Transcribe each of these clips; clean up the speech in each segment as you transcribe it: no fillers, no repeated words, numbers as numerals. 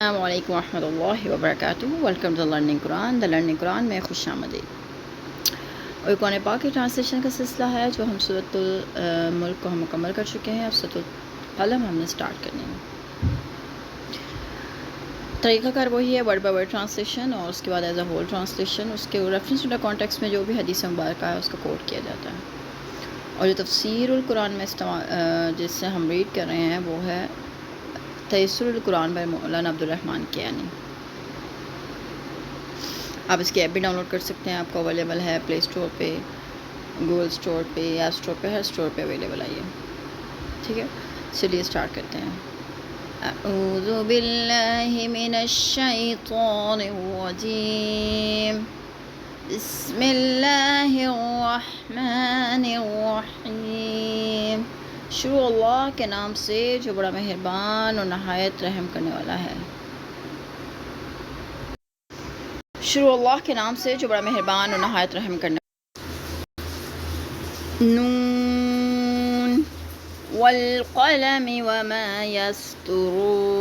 السلام علیکم ورحمۃ اللہ وبرکاتہ۔ Welcome to learning Quran, the learning Quran میں خوش آمدید۔ اور قرآن پاک کی ٹرانسلیشن کا سلسلہ ہے جو ہم سورۃ الملک کو ہم مکمل کر چکے ہیں۔ اب سورۃ القلم ہم نے سٹارٹ کرنی ہے۔ طریقہ کار وہی ہے، ورڈ بائی ورڈ ٹرانسلیشن اور اس کے بعد ایز اے ہول ٹرانسلیشن، اس کے ریفرنس ٹو دا کانٹیکسٹ میں جو بھی حدیث مبارکہ ہے اس کو کوٹ کیا جاتا ہے۔ اور جو تفسیر القرآن میں جس سے ہم ریڈ کر رہے ہیں وہ ہے تیسر القرآن بائی مولانا عبدالرحمن کیانی۔ آپ اس کی ایپ بھی ڈاؤن لوڈ کر سکتے ہیں، آپ کو اویلیبل ہے پلے اسٹور پہ، گوگل اسٹور پہ، ایپ اسٹور پہ، ہر اسٹور پہ اویلیبل ہے یہ۔ ٹھیک ہے، چلیے اسٹارٹ کرتے ہیں۔ اعوذ باللہ من الشیطان الرجیم، بسم اللہ الرحمن الرحیم۔ شروع اللہ کے نام سے جو بڑا مہربان اور نہایت رحم کرنے والا ہے۔ شروع اللہ کے نام سے جو بڑا مہربان اور نہایت رحم کرنے والا۔ نون والقلم وما یسطرون،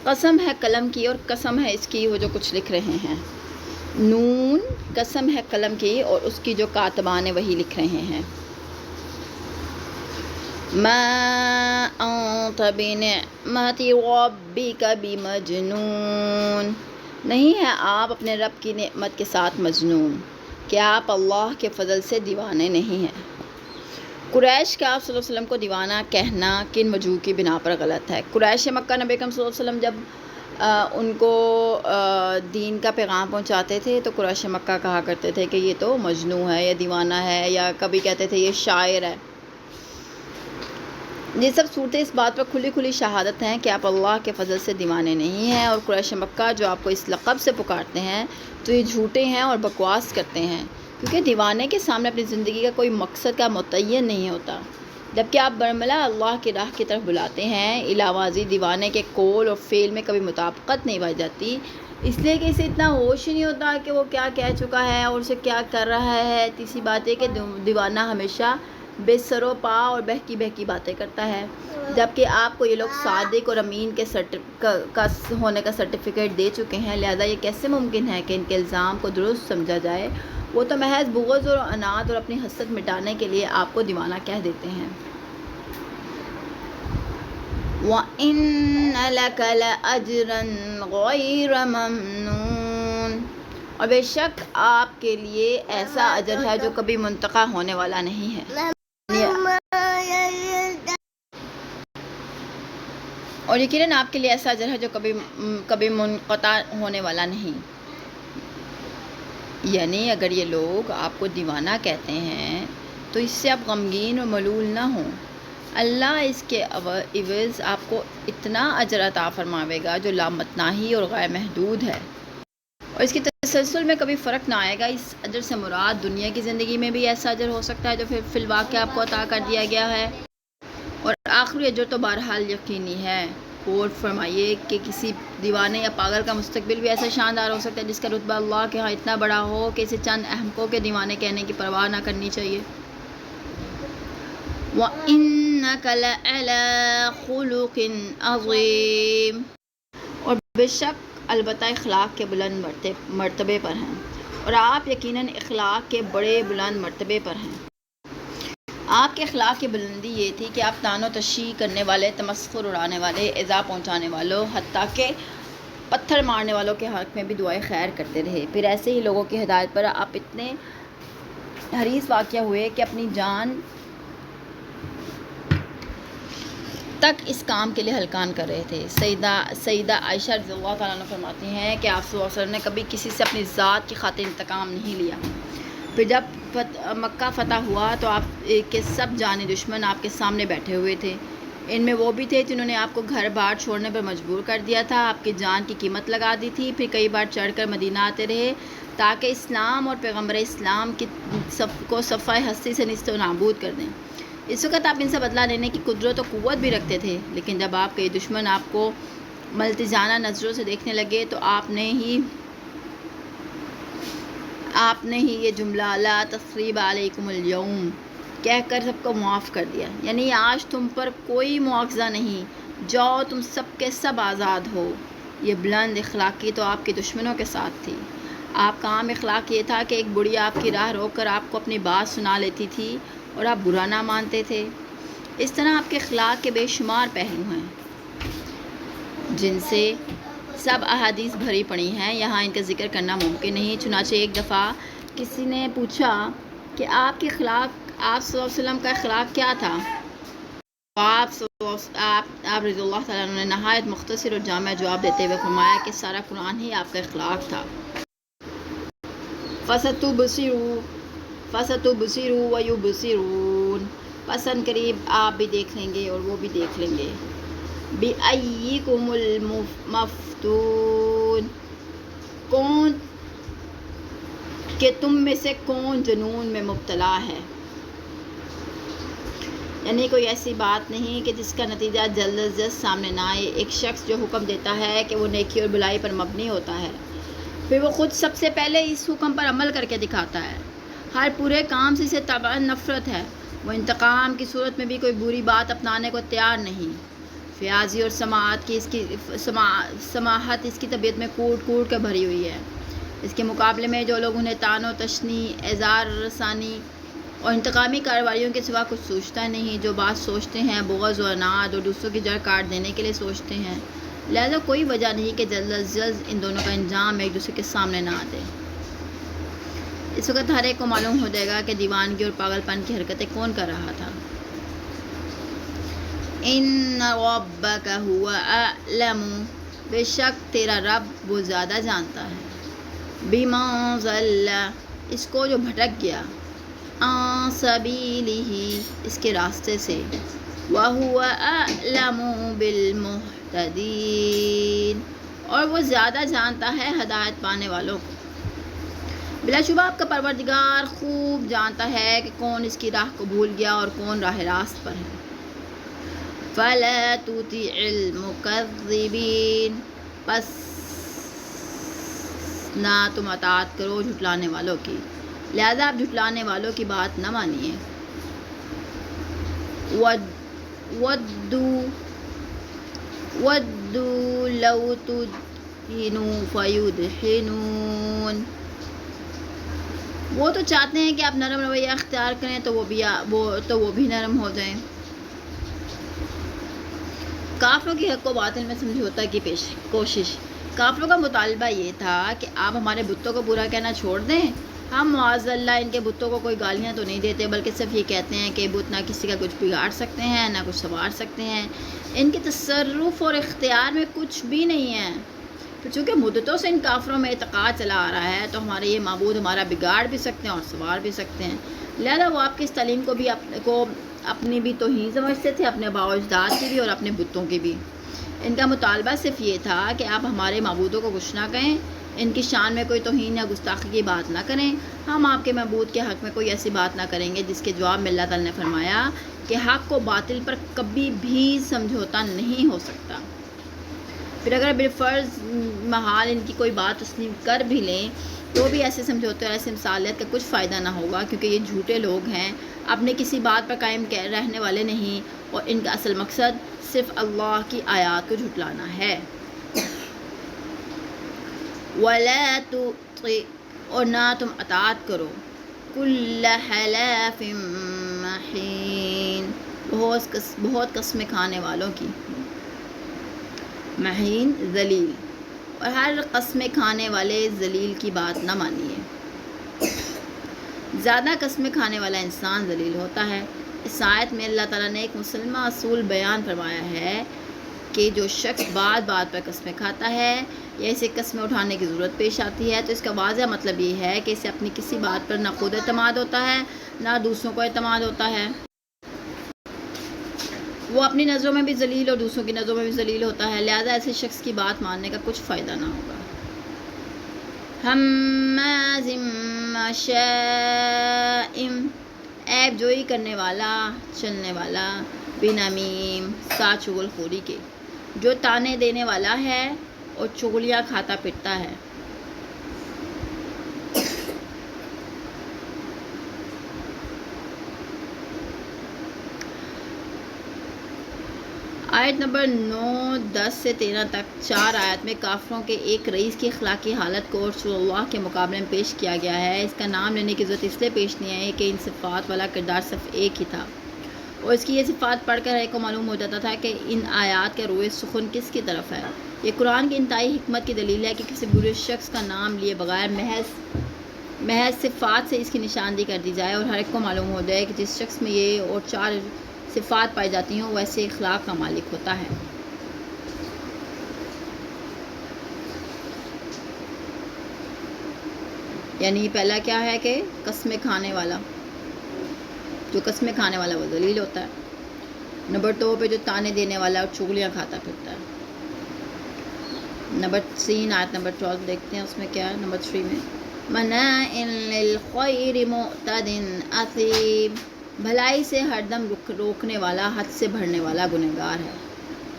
قسم ہے قلم کی اور قسم ہے اس کی وہ جو کچھ لکھ رہے ہیں۔ نون، قسم ہے قلم کی اور اس کی جو کاتبان وہی لکھ رہے ہیں۔ ما انت بنعمت ربک بمجنون، نہیں ہے آپ اپنے رب کی نعمت کے ساتھ مجنون، کہ آپ اللہ کے فضل سے دیوانے نہیں ہیں۔ قریش کا آپ صلی اللہ علیہ وسلم کو دیوانہ کہنا کن وجوہ کی بنا پر غلط ہے؟ قریش مکہ نبی اکرم صلی اللہ علیہ وسلم جب ان کو دین کا پیغام پہنچاتے تھے تو قریش مکہ کہا کرتے تھے کہ یہ تو مجنون ہے یا دیوانہ ہے، یا کبھی کہتے تھے یہ شاعر ہے۔ یہ سب صورتیں اس بات پر کھلی کھلی شہادت ہیں کہ آپ اللہ کے فضل سے دیوانے نہیں ہیں، اور قریش مکہ جو آپ کو اس لقب سے پکارتے ہیں تو یہ جھوٹے ہیں اور بکواس کرتے ہیں، کیونکہ دیوانے کے سامنے اپنی زندگی کا کوئی مقصد کا متعین نہیں ہوتا، جبکہ آپ برملا اللہ کی راہ کی طرف بلاتے ہیں۔ علاوازی دیوانے کے قول اور فعل میں کبھی مطابقت نہیں پائی جاتی، اس لیے کہ اسے اتنا ہوش ہی نہیں ہوتا کہ وہ کیا کہہ چکا ہے اور اسے کیا کر رہا ہے۔ تیسری بات ہے کہ دیوانہ ہمیشہ بے سر و پا اور بہکی بہکی باتیں کرتا ہے، جبکہ آپ کو یہ لوگ صادق اور امین کے ہونے کا سرٹیفکیٹ دے چکے ہیں، لہذا یہ کیسے ممکن ہے کہ ان کے الزام کو درست سمجھا جائے؟ وہ تو محض بغض اور عناد اور اپنی حسد مٹانے کے لیے آپ کو دیوانہ کہہ دیتے ہیں۔ وَإِنَّ لَكَ لَأَجْرًا غَيْرَ مَمْنُونٍ، اور بے شک آپ کے لیے ایسا اجر ہے جو کبھی منقطع ہونے والا نہیں ہے، اور یقیناً آپ کے لیے ایسا اجر ہے جو کبھی منقطع ہونے والا نہیں۔ یعنی اگر یہ لوگ آپ کو دیوانہ کہتے ہیں تو اس سے آپ غمگین اور ملول نہ ہوں، اللہ اس کے عوض آپ کو اتنا اجر عطا فرماوے گا جو لامتناہی اور غیر محدود ہے، اور اس کی تسلسل میں کبھی فرق نہ آئے گا۔ اس اجر سے مراد دنیا کی زندگی میں بھی ایسا اجر ہو سکتا ہے جو پھر فی الواقع آپ کو عطا کر دیا گیا ہے، اور آخری اجر تو بہرحال یقینی ہے۔ غور فرمائیے کہ کسی دیوانے یا پاگل کا مستقبل بھی ایسا شاندار ہو سکتا ہے جس کا رتبہ اللہ کے ہاں اتنا بڑا ہو کہ اسے چند احمقوں کے دیوانے کہنے کی پرواہ نہ کرنی چاہیے۔ وَإِنَّكَ لَعَلَىٰ خُلُقٍ عَظِيمٍ، اور بے شک البتہ اخلاق کے بلند مرتبے پر ہیں، اور آپ یقیناً اخلاق کے بڑے بلند مرتبے پر ہیں۔ آپ کے اخلاق کی بلندی یہ تھی کہ آپ طعن و تشیع کرنے والے، تمسخر اڑانے والے، ایذا پہنچانے والوں، حتیٰ کہ پتھر مارنے والوں کے حق میں بھی دعائے خیر کرتے رہے۔ پھر ایسے ہی لوگوں کی ہدایت پر آپ اتنے حریص واقع ہوئے کہ اپنی جان تک اس کام کے لیے ہلکان کر رہے تھے۔ سیدہ عائشہ رضی اللہ تعالیٰ عنہ فرماتی ہیں کہ آپ صلی اللہ علیہ وسلم نے کبھی کسی سے اپنی ذات کی خاطر انتقام نہیں لیا۔ پھر جب مکہ فتح ہوا تو آپ کے سب جانی دشمن آپ کے سامنے بیٹھے ہوئے تھے، ان میں وہ بھی تھے جنہوں نے آپ کو گھر بار چھوڑنے پر مجبور کر دیا تھا، آپ کی جان کی قیمت لگا دی تھی، پھر کئی بار چڑھ کر مدینہ آتے رہے تاکہ اسلام اور پیغمبر اسلام کو صفحہ ہستی سے نیست و نابود کر دیں۔ اس وقت آپ ان سے بدلہ لینے کی قدرت و قوت بھی رکھتے تھے، لیکن جب آپ کے دشمن آپ کو ملتجانہ نظروں سے دیکھنے لگے تو آپ نے ہی یہ جملہ لا تثریب علیکم اليوم کہہ کر سب کو معاف کر دیا، یعنی آج تم پر کوئی مواخذہ نہیں، جاؤ تم سب کے سب آزاد ہو۔ یہ بلند اخلاقی تو آپ کے دشمنوں کے ساتھ تھی۔ آپ کا عام اخلاق یہ تھا کہ ایک بڑھی آپ کی راہ روک کر آپ کو اپنی بات سنا لیتی تھی اور آپ برا نہ مانتے تھے۔ اس طرح آپ کے اخلاق کے بے شمار پہلو ہیں جن سے سب احادیث بھری پڑی ہیں، یہاں ان کا ذکر کرنا ممکن نہیں۔ چنانچہ ایک دفعہ کسی نے پوچھا کہ آپ صلی اللہ علیہ وسلم کا اخلاق کیا تھا؟ آپ رضی اللہ تعالیٰ عنہ نے نہایت مختصر اور جامع جواب دیتے ہوئے فرمایا کہ سارا قرآن ہی آپ کا اخلاق تھا۔ فَسَتُبْصِرُ وَيُبْصِرُونَ، پسند قریب آپ بھی دیکھ لیں گے اور وہ بھی دیکھ لیں گے۔ بِأَيِّكُمُ الْمَفْتُونُ، کون کہ تم میں سے کون جنون میں مبتلا ہے۔ یعنی کوئی ایسی بات نہیں کہ جس کا نتیجہ جلد از جلد سامنے نہ آئے۔ ایک شخص جو حکم دیتا ہے کہ وہ نیکی اور بلائی پر مبنی ہوتا ہے، پھر وہ خود سب سے پہلے اس حکم پر عمل کر کے دکھاتا ہے۔ ہر برے کام سے اسے طبعاً نفرت ہے۔ وہ انتقام کی صورت میں بھی کوئی بری بات اپنانے کو تیار نہیں۔ فیاضی اور سماحت اس کی طبیعت میں کوٹ کوٹ کر بھری ہوئی ہے۔ اس کے مقابلے میں جو لوگ انہیں طعن و تشنیع، اعزار رسانی اور انتقامی کارروائیوں کے سوا کچھ سوچتا نہیں، جو بات سوچتے ہیں بغض و عناد اور دوسروں کی جڑ کاٹ دینے کے لیے سوچتے ہیں، لہذا کوئی وجہ نہیں کہ جلد از جلد ان دونوں کا انجام ایک دوسرے کے سامنے نہ آ دے۔ اس وقت ہر ایک کو معلوم ہو جائے گا کہ دیوانگی اور پاگل پن کی حرکتیں کون کر رہا تھا۔ ان ربک هو اعلم، بے شک تیرا رب وہ زیادہ جانتا ہے، بمن ضل، اس کو جو بھٹک گیا، عن سبیلہ، اس کے راستے سے، وہو اعلم بالمہتدین، اور وہ زیادہ جانتا ہے ہدایت پانے والوں کو۔ بلا شبہ آپ کا پروردگار خوب جانتا ہے کہ کون اس کی راہ کو بھول گیا اور کون راہ راست پر ہے۔ فَلَا تُطِعِ الْمُكَذِّبِينَ، پس نہ تم اطاعت کرو جھٹلانے والوں کی، لہذا آپ جھٹلانے والوں کی بات نہ مانیے۔ وَدُّوا لَوْ تُدْهِنُ فَيُدْهِنُونَ، وہ تو چاہتے ہیں کہ آپ نرم رویہ اختیار کریں تو وہ بھی نرم ہو جائیں۔ کافروں کی حق و باطل میں سمجھوتہ کی کوشش۔ کافروں کا مطالبہ یہ تھا کہ آپ ہمارے بتوں کو برا کہنا چھوڑ دیں۔ ہم معاذ اللہ ان کے بتوں کو کوئی گالیاں تو نہیں دیتے، بلکہ صرف یہ کہتے ہیں کہ بت نہ کسی کا کچھ بگاڑ سکتے ہیں نہ کچھ سنوار سکتے ہیں، ان کے تصرف اور اختیار میں کچھ بھی نہیں ہے۔ تو چونکہ مدتوں سے ان کافروں میں اعتقاد چلا آ رہا ہے تو ہمارے یہ معبود ہمارا بگاڑ بھی سکتے ہیں اور سنوار بھی سکتے ہیں، لہذا وہ آپ کی اس تعلیم کو بھی اپنی بھی توہین سمجھتے تھے، اپنے آباء و اجداد کی بھی اور اپنے بتوں کی بھی۔ ان کا مطالبہ صرف یہ تھا کہ آپ ہمارے معبودوں کو کچھ نہ کہیں، ان کی شان میں کوئی توہین یا گستاخی کی بات نہ کریں، ہم آپ کے معبود کے حق میں کوئی ایسی بات نہ کریں گے جس کے جواب میں اللہ تعالیٰ نے فرمایا کہ حق و باطل پر کبھی بھی سمجھوتا نہیں ہو سکتا۔ پھر اگر بالفرض محال ان کی کوئی بات تسلیم کر بھی لیں تو بھی ایسے سمجھوتے اور ایسے مثالیت کا کچھ فائدہ نہ ہوگا، کیونکہ یہ جھوٹے لوگ ہیں، اپنے کسی بات پر قائم رہنے والے نہیں، اور ان کا اصل مقصد صرف اللہ کی آیات کو جھٹلانا ہے۔ وَلَا تُطِعْ، اور نہ تم اطاعت کرو، كُلَّ حَلَافٍ مَحِینٍ، بہت قسمیں کھانے والوں کی، مہین ذلیل، اور ہر قسمیں کھانے والے ذلیل کی بات نہ مانیے۔ زیادہ قسمیں کھانے والا انسان ذلیل ہوتا ہے۔ اس آیت میں اللہ تعالیٰ نے ایک مسلمہ اصول بیان فرمایا ہے کہ جو شخص بات بات پر قسمیں کھاتا ہے یا اسے قسمیں اٹھانے کی ضرورت پیش آتی ہے تو اس کا واضح مطلب یہ ہے کہ اسے اپنی کسی بات پر نہ خود اعتماد ہوتا ہے نہ دوسروں کو اعتماد ہوتا ہے۔ وہ اپنی نظروں میں بھی ذلیل اور دوسروں کی نظروں میں بھی ذلیل ہوتا ہے، لہذا ایسے شخص کی بات ماننے کا کچھ فائدہ نہ ہوگا۔ ہمازٍ مشاءٍ، عیب جوئی کرنے والا، چلنے والا، بنمیم، ساتھ چغل خوری کے، جو تانے دینے والا ہے اور چغلیاں کھاتا پھرتا ہے۔ آیت نمبر 9، 10 سے 13 تک 4 آیت میں کافروں کے ایک رئیس کی اخلاقی حالت کو رسول اللہ کے مقابلے میں پیش کیا گیا ہے۔ اس کا نام لینے کی ضرورت اس لیے پیش نہیں آئی کہ ان صفات والا کردار صرف ایک ہی تھا، اور اس کی یہ صفات پڑھ کر ہر ایک کو معلوم ہو جاتا تھا کہ ان آیات کا روئے سخن کس کی طرف ہے۔ یہ قرآن کی انتہائی حکمت کی دلیل ہے کہ کسی برے شخص کا نام لیے بغیر محض صفات سے اس کی نشاندہی کر دی جائے، اور ہر ایک کو معلوم ہو جائے کہ جس شخص میں یہ اور 4 صفات پائی جاتی ہوں وہ ایسے اخلاق کا مالک ہوتا ہے۔ یعنی پہلا کیا ہے کہ قسمیں کھانے والا، جو قسمیں کھانے والا وہ ذلیل ہوتا ہے۔ نمبر 2 پہ جو تانے دینے والا اور چغلیاں کھاتا پھرتا ہے۔ نمبر 3 آیت نمبر 12 دیکھتے ہیں، اس میں کیا ہے؟ نمبر 3 میں مناع للخیر معتد اثیم، بھلائی سے ہر دم روکنے والا، حد سے بڑھنے والا گنہگار ہے۔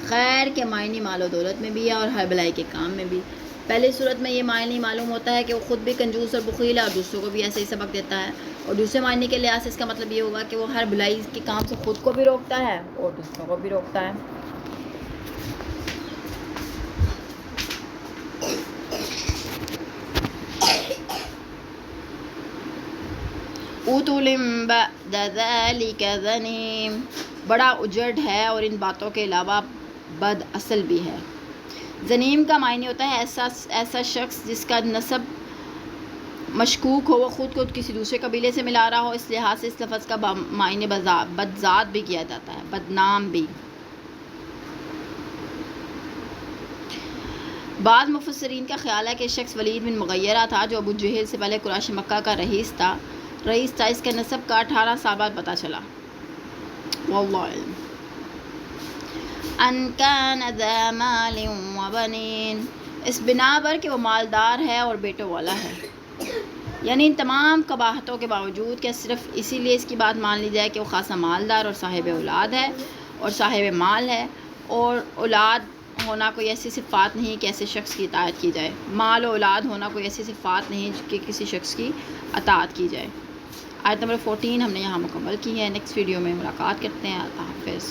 خیر کے معنی مال و دولت میں بھی ہے اور ہر بھلائی کے کام میں بھی۔ پہلی صورت میں یہ معنی معلوم ہوتا ہے کہ وہ خود بھی کنجوس اور بخیل ہے اور دوسروں کو بھی ایسے ہی سبق دیتا ہے، اور دوسرے معنی کے لحاظ سے اس کا مطلب یہ ہوگا کہ وہ ہر بھلائی کے کام سے خود کو بھی روکتا ہے اور دوسروں کو بھی روکتا ہے۔ عُتُلٍ بَعْدَ ذَلِكَ ظَنِيمٍ، بڑا اجڑ ہے اور ان باتوں کے علاوہ بد اصل بھی ہے۔ ظنیم کا معنی ہوتا ہے ایسا شخص جس کا نسب مشکوک ہو، وہ خود کو کسی دوسرے قبیلے سے ملا رہا ہو۔ اس لحاظ سے اس لفظ کا معنی بدذات بھی کیا جاتا ہے، بدنام بھی۔ بعض مفسرین کا خیال ہے کہ شخص ولید بن مغیرہ تھا جو ابو جہل سے پہلے قریش مکہ کا رئیس تھا۔ اس کے نسب کا 18 سال بعد پتہ چلا۔ واللہ علم۔ ان کان ذا مال و بنین، اس بنا پر کہ وہ مالدار ہے اور بیٹوں والا ہے۔ یعنی ان تمام قباحتوں کے باوجود کیا صرف اسی لیے اس کی بات مان لی جائے کہ وہ خاصا مالدار اور صاحب اولاد ہے اور صاحب مال ہے، اور اولاد ہونا کوئی ایسی صفات نہیں کہ ایسے شخص کی اطاعت کی جائے۔ مال و اولاد ہونا کوئی ایسی صفات نہیں کہ کسی شخص کی اطاعت کی جائے۔ آیت نمبر 14 ہم نے یہاں مکمل کی ہے۔ نیکسٹ ویڈیو میں ملاقات کرتے ہیں۔ اللہ حافظ۔